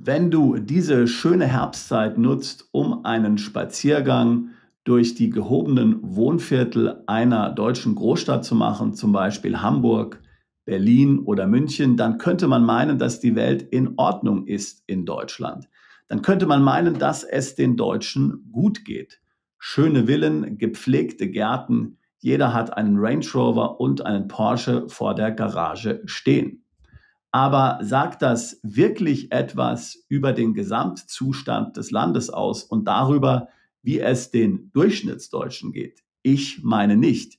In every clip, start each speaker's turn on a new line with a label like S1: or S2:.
S1: Wenn du diese schöne Herbstzeit nutzt, um einen Spaziergang durch die gehobenen Wohnviertel einer deutschen Großstadt zu machen, zum Beispiel Hamburg, Berlin oder München, dann könnte man meinen, dass die Welt in Ordnung ist in Deutschland. Dann könnte man meinen, dass es den Deutschen gut geht. Schöne Villen, gepflegte Gärten, jeder hat einen Range Rover und einen Porsche vor der Garage stehen. Aber sagt das wirklich etwas über den Gesamtzustand des Landes aus und darüber, wie es den Durchschnittsdeutschen geht? Ich meine nicht.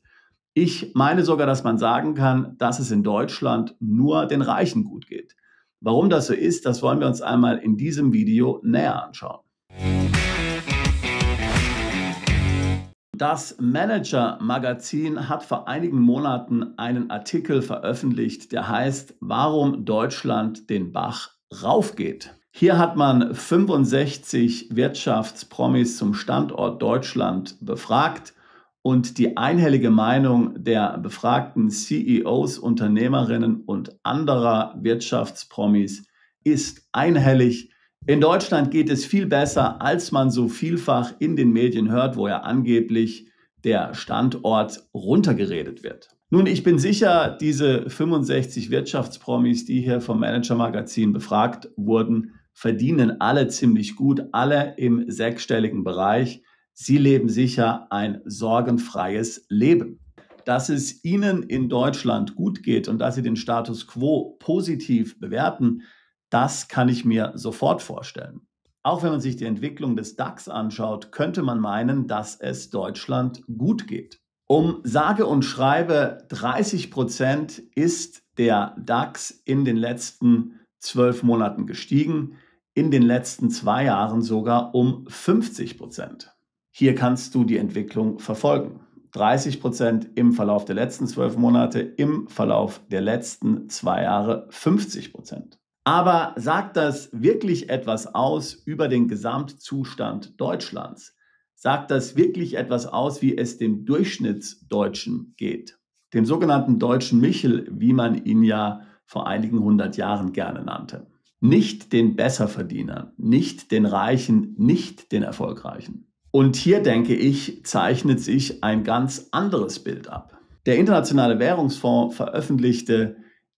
S1: Ich meine sogar, dass man sagen kann, dass es in Deutschland nur den Reichen gut geht. Warum das so ist, das wollen wir uns einmal in diesem Video näher anschauen. Das Manager-Magazin hat vor einigen Monaten einen Artikel veröffentlicht, der heißt, warum Deutschland den Bach raufgeht. Hier hat man 65 Wirtschaftspromis zum Standort Deutschland befragt und die einhellige Meinung der befragten CEOs, Unternehmerinnen und anderer Wirtschaftspromis ist einhellig: In Deutschland geht es viel besser, als man so vielfach in den Medien hört, wo ja angeblich der Standort runtergeredet wird. Nun, ich bin sicher, diese 65 Wirtschaftspromis, die hier vom Manager-Magazin befragt wurden, verdienen alle ziemlich gut, alle im sechsstelligen Bereich. Sie leben sicher ein sorgenfreies Leben. Dass es ihnen in Deutschland gut geht und dass sie den Status quo positiv bewerten, das kann ich mir sofort vorstellen. Auch wenn man sich die Entwicklung des DAX anschaut, könnte man meinen, dass es Deutschland gut geht. Um sage und schreibe 30% ist der DAX in den letzten 12 Monaten gestiegen, in den letzten 2 Jahren sogar um 50%. Hier kannst du die Entwicklung verfolgen. 30% im Verlauf der letzten 12 Monate, im Verlauf der letzten 2 Jahre 50%. Aber sagt das wirklich etwas aus über den Gesamtzustand Deutschlands? Sagt das wirklich etwas aus, wie es dem Durchschnittsdeutschen geht? Dem sogenannten deutschen Michel, wie man ihn ja vor einigen 100 Jahren gerne nannte. Nicht den Besserverdienern, nicht den Reichen, nicht den Erfolgreichen. Und hier, denke ich, zeichnet sich ein ganz anderes Bild ab. Der Internationale Währungsfonds veröffentlichte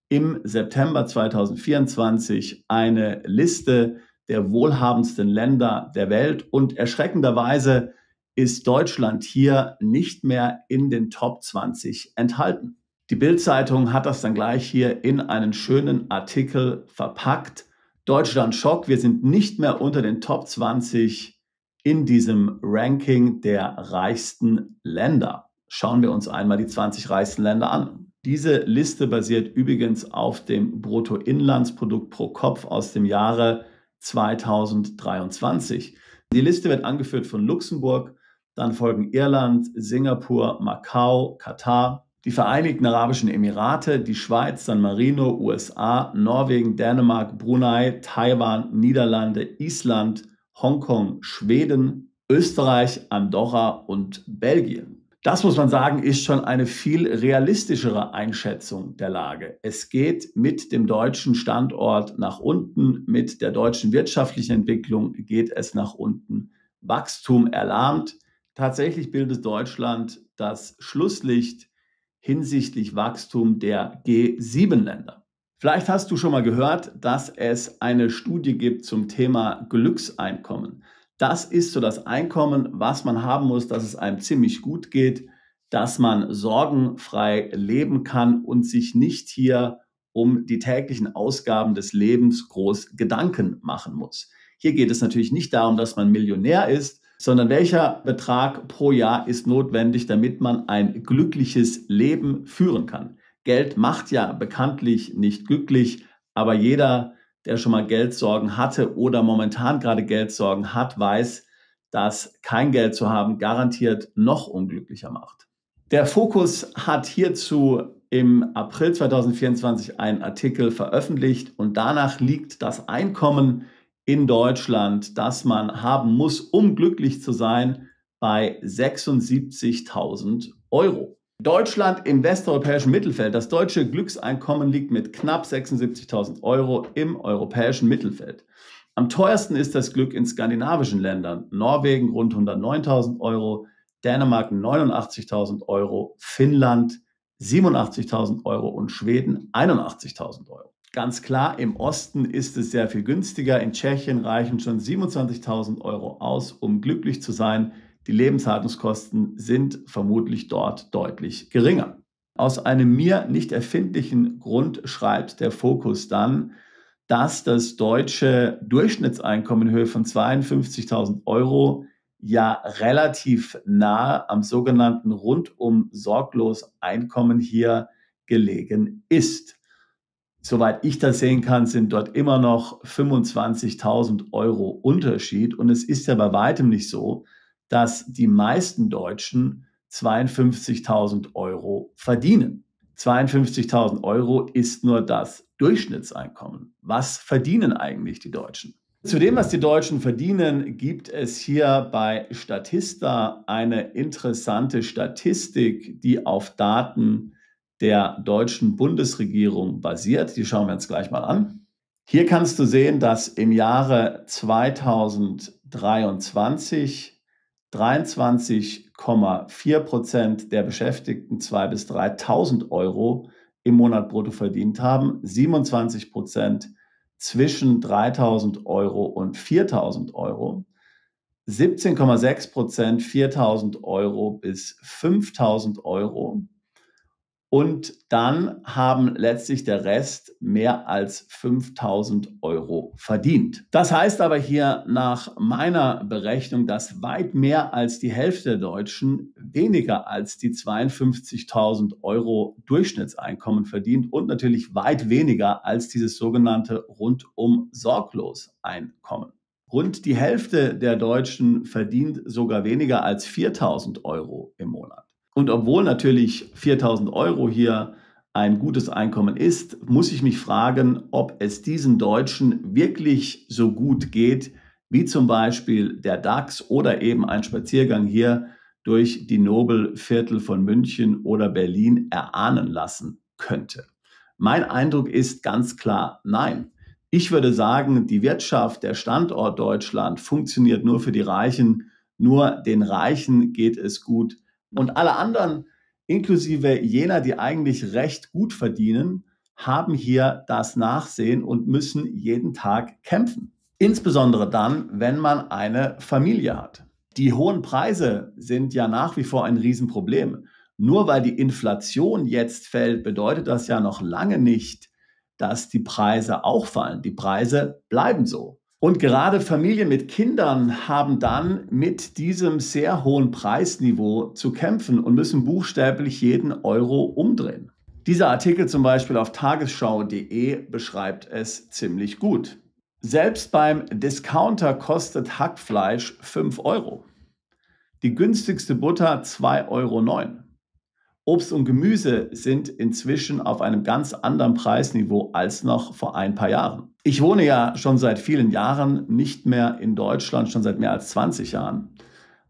S1: im September 2024 eine Liste der wohlhabendsten Länder der Welt und erschreckenderweise ist Deutschland hier nicht mehr in den Top 20 enthalten. Die Bild-Zeitung hat das dann gleich hier in einen schönen Artikel verpackt. Deutschland Schock, wir sind nicht mehr unter den Top 20 in diesem Ranking der reichsten Länder. Schauen wir uns einmal die 20 reichsten Länder an. Diese Liste basiert übrigens auf dem Bruttoinlandsprodukt pro Kopf aus dem Jahre 2023. Die Liste wird angeführt von Luxemburg, dann folgen Irland, Singapur, Macau, Katar, die Vereinigten Arabischen Emirate, die Schweiz, San Marino, USA, Norwegen, Dänemark, Brunei, Taiwan, Niederlande, Island, Hongkong, Schweden, Österreich, Andorra und Belgien. Das muss man sagen, ist schon eine viel realistischere Einschätzung der Lage. Es geht mit dem deutschen Standort nach unten, mit der deutschen wirtschaftlichen Entwicklung geht es nach unten. Wachstum erlahmt. Tatsächlich bildet Deutschland das Schlusslicht hinsichtlich Wachstum der G7-Länder. Vielleicht hast du schon mal gehört, dass es eine Studie gibt zum Thema Glückseinkommen. Das ist so das Einkommen, was man haben muss, dass es einem ziemlich gut geht, dass man sorgenfrei leben kann und sich nicht hier um die täglichen Ausgaben des Lebens groß Gedanken machen muss. Hier geht es natürlich nicht darum, dass man Millionär ist, sondern welcher Betrag pro Jahr ist notwendig, damit man ein glückliches Leben führen kann. Geld macht ja bekanntlich nicht glücklich, aber jeder, der schon mal Geldsorgen hatte oder momentan gerade Geldsorgen hat, weiß, dass kein Geld zu haben garantiert noch unglücklicher macht. Der Fokus hat hierzu im April 2024 einen Artikel veröffentlicht und danach liegt das Einkommen in Deutschland, das man haben muss, um glücklich zu sein, bei 76.000 Euro. Deutschland im westeuropäischen Mittelfeld. Das deutsche Glückseinkommen liegt mit knapp 76.000 Euro im europäischen Mittelfeld. Am teuersten ist das Glück in skandinavischen Ländern. Norwegen rund 109.000 Euro, Dänemark 89.000 Euro, Finnland 87.000 Euro und Schweden 81.000 Euro. Ganz klar, im Osten ist es sehr viel günstiger. In Tschechien reichen schon 27.000 Euro aus, um glücklich zu sein. Die Lebenshaltungskosten sind vermutlich dort deutlich geringer. Aus einem mir nicht erfindlichen Grund schreibt der Fokus dann, dass das deutsche Durchschnittseinkommen in Höhe von 52.000 Euro ja relativ nah am sogenannten rundum sorglos Einkommen hier gelegen ist. Soweit ich das sehen kann, sind dort immer noch 25.000 Euro Unterschied. Und es ist ja bei weitem nicht so, dass die meisten Deutschen 52.000 Euro verdienen. 52.000 Euro ist nur das Durchschnittseinkommen. Was verdienen eigentlich die Deutschen? Zu dem, was die Deutschen verdienen, gibt es hier bei Statista eine interessante Statistik, die auf Daten der deutschen Bundesregierung basiert. Die schauen wir uns gleich mal an. Hier kannst du sehen, dass im Jahre 2023 23,4% der Beschäftigten 2.000 bis 3.000 Euro im Monat brutto verdient haben, 27% zwischen 3.000 Euro und 4.000 Euro, 17,6% 4.000 Euro bis 5.000 Euro. Und dann haben letztlich der Rest mehr als 5.000 Euro verdient. Das heißt aber hier nach meiner Berechnung, dass weit mehr als die Hälfte der Deutschen weniger als die 52.000 Euro Durchschnittseinkommen verdient und natürlich weit weniger als dieses sogenannte rundum sorglos Einkommen. Rund die Hälfte der Deutschen verdient sogar weniger als 4.000 Euro im Monat. Und obwohl natürlich 4.000 Euro hier ein gutes Einkommen ist, muss ich mich fragen, ob es diesen Deutschen wirklich so gut geht, wie zum Beispiel der DAX oder eben ein Spaziergang hier durch die Nobelviertel von München oder Berlin erahnen lassen könnte. Mein Eindruck ist ganz klar, nein. Ich würde sagen, die Wirtschaft, der Standort Deutschland funktioniert nur für die Reichen. Nur den Reichen geht es gut. Und alle anderen, inklusive jener, die eigentlich recht gut verdienen, haben hier das Nachsehen und müssen jeden Tag kämpfen. Insbesondere dann, wenn man eine Familie hat. Die hohen Preise sind ja nach wie vor ein Riesenproblem. Nur weil die Inflation jetzt fällt, bedeutet das ja noch lange nicht, dass die Preise auch fallen. Die Preise bleiben so. Und gerade Familien mit Kindern haben dann mit diesem sehr hohen Preisniveau zu kämpfen und müssen buchstäblich jeden Euro umdrehen. Dieser Artikel zum Beispiel auf tagesschau.de beschreibt es ziemlich gut. Selbst beim Discounter kostet Hackfleisch 5 Euro. Die günstigste Butter 2,09 Euro. Obst und Gemüse sind inzwischen auf einem ganz anderen Preisniveau als noch vor ein paar Jahren. Ich wohne ja schon seit vielen Jahren nicht mehr in Deutschland, schon seit mehr als 20 Jahren.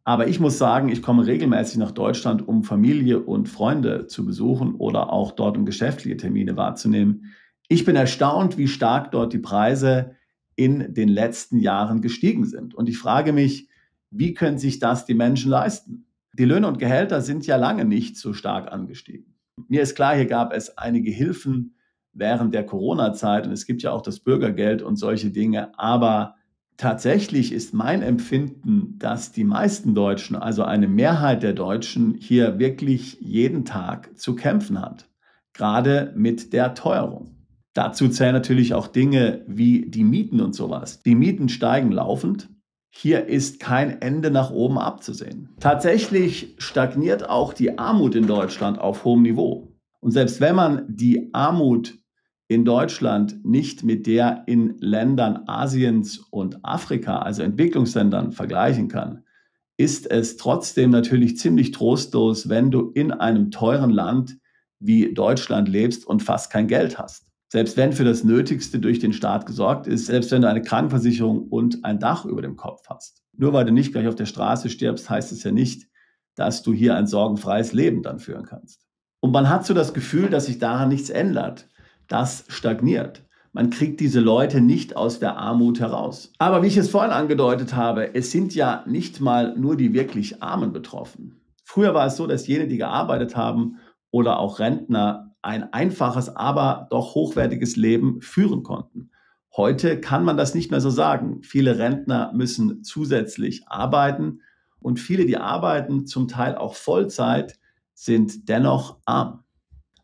S1: Aber ich muss sagen, ich komme regelmäßig nach Deutschland, um Familie und Freunde zu besuchen oder auch dort um geschäftliche Termine wahrzunehmen. Ich bin erstaunt, wie stark dort die Preise in den letzten Jahren gestiegen sind. Und ich frage mich, wie können sich das die Menschen leisten? Die Löhne und Gehälter sind ja lange nicht so stark angestiegen. Mir ist klar, hier gab es einige Hilfen während der Corona-Zeit und es gibt ja auch das Bürgergeld und solche Dinge. Aber tatsächlich ist mein Empfinden, dass die meisten Deutschen, also eine Mehrheit der Deutschen, hier wirklich jeden Tag zu kämpfen hat. Gerade mit der Teuerung. Dazu zählen natürlich auch Dinge wie die Mieten und sowas. Die Mieten steigen laufend. Hier ist kein Ende nach oben abzusehen. Tatsächlich stagniert auch die Armut in Deutschland auf hohem Niveau. Und selbst wenn man die Armut in Deutschland nicht mit der in Ländern Asiens und Afrika, also Entwicklungsländern, vergleichen kann, ist es trotzdem natürlich ziemlich trostlos, wenn du in einem teuren Land wie Deutschland lebst und fast kein Geld hast. Selbst wenn für das Nötigste durch den Staat gesorgt ist, selbst wenn du eine Krankenversicherung und ein Dach über dem Kopf hast. Nur weil du nicht gleich auf der Straße stirbst, heißt es ja nicht, dass du hier ein sorgenfreies Leben dann führen kannst. Und man hat so das Gefühl, dass sich daran nichts ändert. Das stagniert. Man kriegt diese Leute nicht aus der Armut heraus. Aber wie ich es vorhin angedeutet habe, es sind ja nicht mal nur die wirklich Armen betroffen. Früher war es so, dass jene, die gearbeitet haben oder auch Rentner, ein einfaches, aber doch hochwertiges Leben führen konnten. Heute kann man das nicht mehr so sagen. Viele Rentner müssen zusätzlich arbeiten und viele, die arbeiten, zum Teil auch Vollzeit, sind dennoch arm.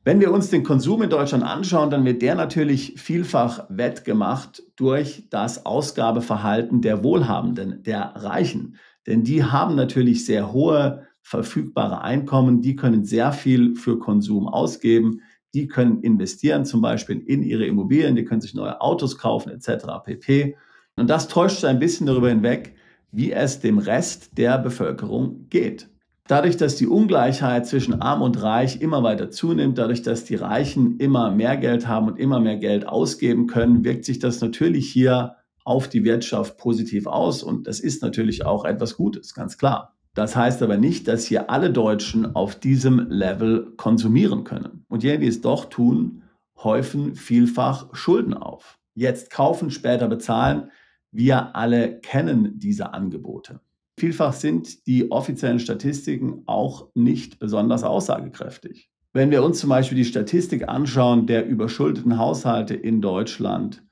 S1: Wenn wir uns den Konsum in Deutschland anschauen, dann wird der natürlich vielfach wettgemacht durch das Ausgabeverhalten der Wohlhabenden, der Reichen. Denn die haben natürlich sehr hohe verfügbare Einkommen, die können sehr viel für Konsum ausgeben, die können investieren, zum Beispiel in ihre Immobilien, die können sich neue Autos kaufen etc. pp. Und das täuscht ein bisschen darüber hinweg, wie es dem Rest der Bevölkerung geht. Dadurch, dass die Ungleichheit zwischen Arm und Reich immer weiter zunimmt, dadurch, dass die Reichen immer mehr Geld haben und immer mehr Geld ausgeben können, wirkt sich das natürlich hier auf die Wirtschaft positiv aus. Und das ist natürlich auch etwas Gutes, ganz klar. Das heißt aber nicht, dass hier alle Deutschen auf diesem Level konsumieren können. Und jene, die es doch tun, häufen vielfach Schulden auf. Jetzt kaufen, später bezahlen. Wir alle kennen diese Angebote. Vielfach sind die offiziellen Statistiken auch nicht besonders aussagekräftig. Wenn wir uns zum Beispiel die Statistik anschauen der überschuldeten Haushalte in Deutschland,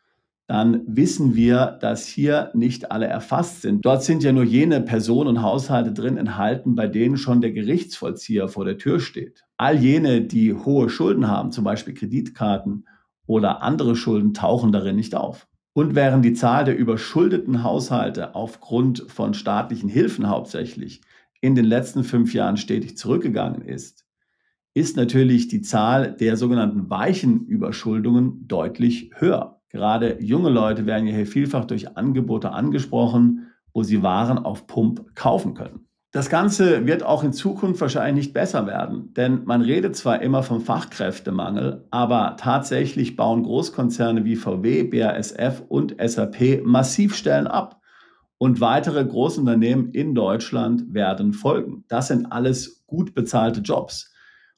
S1: dann wissen wir, dass hier nicht alle erfasst sind. Dort sind ja nur jene Personen und Haushalte drin enthalten, bei denen schon der Gerichtsvollzieher vor der Tür steht. All jene, die hohe Schulden haben, zum Beispiel Kreditkarten oder andere Schulden, tauchen darin nicht auf. Und während die Zahl der überschuldeten Haushalte aufgrund von staatlichen Hilfen hauptsächlich in den letzten 5 Jahren stetig zurückgegangen ist, ist natürlich die Zahl der sogenannten weichen Überschuldungen deutlich höher. Gerade junge Leute werden ja hier vielfach durch Angebote angesprochen, wo sie Waren auf Pump kaufen können. Das Ganze wird auch in Zukunft wahrscheinlich nicht besser werden, denn man redet zwar immer vom Fachkräftemangel, aber tatsächlich bauen Großkonzerne wie VW, BASF und SAP massiv Stellen ab. Und weitere Großunternehmen in Deutschland werden folgen. Das sind alles gut bezahlte Jobs.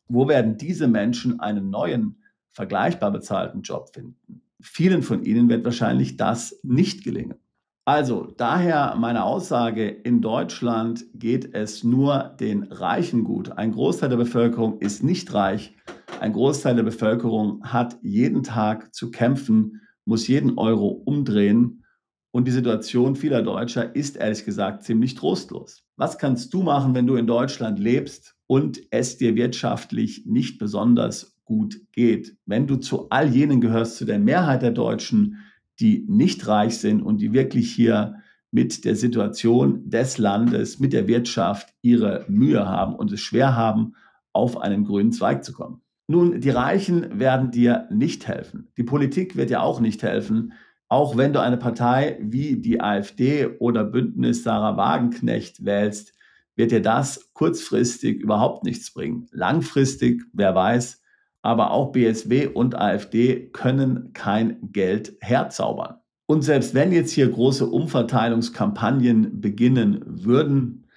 S1: Wo werden diese Menschen einen neuen, vergleichbar bezahlten Job finden? Vielen von ihnen wird wahrscheinlich das nicht gelingen. Also daher meine Aussage, in Deutschland geht es nur den Reichen gut. Ein Großteil der Bevölkerung ist nicht reich. Ein Großteil der Bevölkerung hat jeden Tag zu kämpfen, muss jeden Euro umdrehen. Und die Situation vieler Deutscher ist ehrlich gesagt ziemlich trostlos. Was kannst du machen, wenn du in Deutschland lebst und es dir wirtschaftlich nicht besonders gut geht? Wenn du zu all jenen gehörst, zu der Mehrheit der Deutschen, die nicht reich sind und die wirklich hier mit der Situation des Landes, mit der Wirtschaft ihre Mühe haben und es schwer haben, auf einen grünen Zweig zu kommen. Nun, die Reichen werden dir nicht helfen. Die Politik wird dir auch nicht helfen, auch wenn du eine Partei wie die AfD oder Bündnis Sarah Wagenknecht wählst, wird dir das kurzfristig überhaupt nichts bringen. Langfristig, wer weiß, aber auch BSW und AfD können kein Geld herzaubern. Und selbst wenn jetzt hier große Umverteilungskampagnen beginnen würden,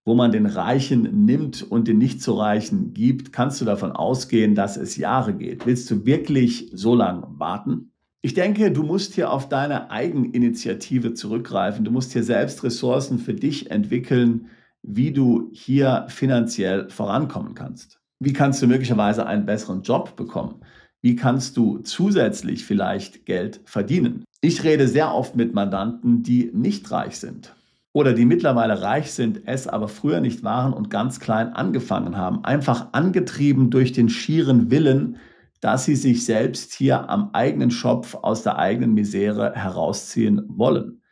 S1: wo man den Reichen nimmt und den nicht so Reichen gibt, kannst du davon ausgehen, dass es Jahre geht. Willst du wirklich so lange warten? Ich denke, du musst hier auf deine Eigeninitiative zurückgreifen. Du musst hier selbst Ressourcen für dich entwickeln, wie du hier finanziell vorankommen kannst. Wie kannst du möglicherweise einen besseren Job bekommen? Wie kannst du zusätzlich vielleicht Geld verdienen? Ich rede sehr oft mit Mandanten, die nicht reich sind oder die mittlerweile reich sind, es aber früher nicht waren und ganz klein angefangen haben. Einfach angetrieben durch den schieren Willen, dass sie sich selbst hier am eigenen Schopf aus der eigenen Misere herausziehen wollen.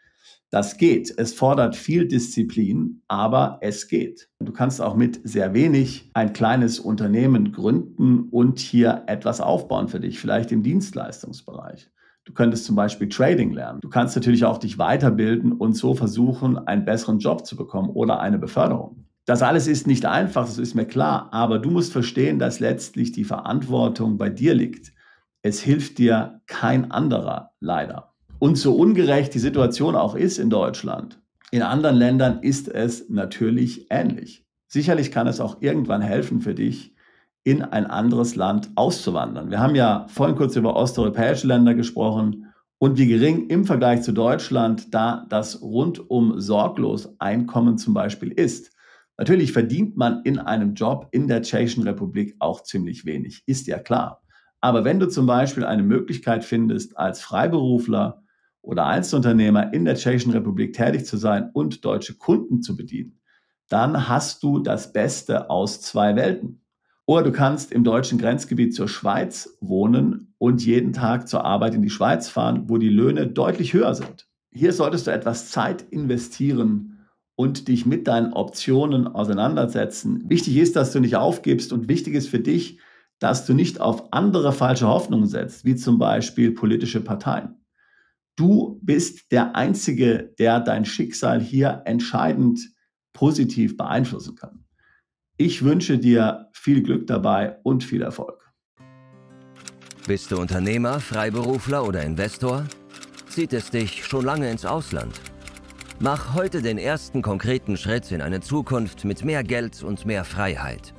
S1: Das geht. Es fordert viel Disziplin, aber es geht. Du kannst auch mit sehr wenig ein kleines Unternehmen gründen und hier etwas aufbauen für dich, vielleicht im Dienstleistungsbereich. Du könntest zum Beispiel Trading lernen. Du kannst natürlich auch dich weiterbilden und so versuchen, einen besseren Job zu bekommen oder eine Beförderung. Das alles ist nicht einfach, das ist mir klar, aber du musst verstehen, dass letztlich die Verantwortung bei dir liegt. Es hilft dir kein anderer, leider. Und so ungerecht die Situation auch ist in Deutschland, in anderen Ländern ist es natürlich ähnlich. Sicherlich kann es auch irgendwann helfen für dich, in ein anderes Land auszuwandern. Wir haben ja vorhin kurz über osteuropäische Länder gesprochen und wie gering im Vergleich zu Deutschland da das rundum sorglos Einkommen zum Beispiel ist. Natürlich verdient man in einem Job in der Tschechischen Republik auch ziemlich wenig, ist ja klar. Aber wenn du zum Beispiel eine Möglichkeit findest, als Freiberufler oder Einzelunternehmer in der Tschechischen Republik tätig zu sein und deutsche Kunden zu bedienen, dann hast du das Beste aus zwei Welten. Oder du kannst im deutschen Grenzgebiet zur Schweiz wohnen und jeden Tag zur Arbeit in die Schweiz fahren, wo die Löhne deutlich höher sind. Hier solltest du etwas Zeit investieren und dich mit deinen Optionen auseinandersetzen. Wichtig ist, dass du nicht aufgibst und wichtig ist für dich, dass du nicht auf andere falsche Hoffnungen setzt, wie zum Beispiel politische Parteien. Du bist der Einzige, der dein Schicksal hier entscheidend positiv beeinflussen kann. Ich wünsche dir viel Glück dabei und viel Erfolg.
S2: Bist du Unternehmer, Freiberufler oder Investor? Zieht es dich schon lange ins Ausland? Mach heute den ersten konkreten Schritt in eine Zukunft mit mehr Geld und mehr Freiheit.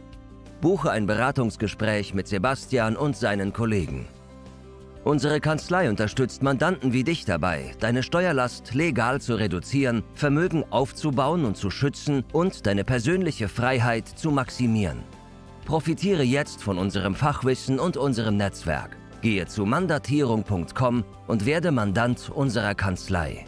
S2: Buche ein Beratungsgespräch mit Sebastian und seinen Kollegen. Unsere Kanzlei unterstützt Mandanten wie dich dabei, deine Steuerlast legal zu reduzieren, Vermögen aufzubauen und zu schützen und deine persönliche Freiheit zu maximieren. Profitiere jetzt von unserem Fachwissen und unserem Netzwerk. Gehe zu mandatierung.com und werde Mandant unserer Kanzlei.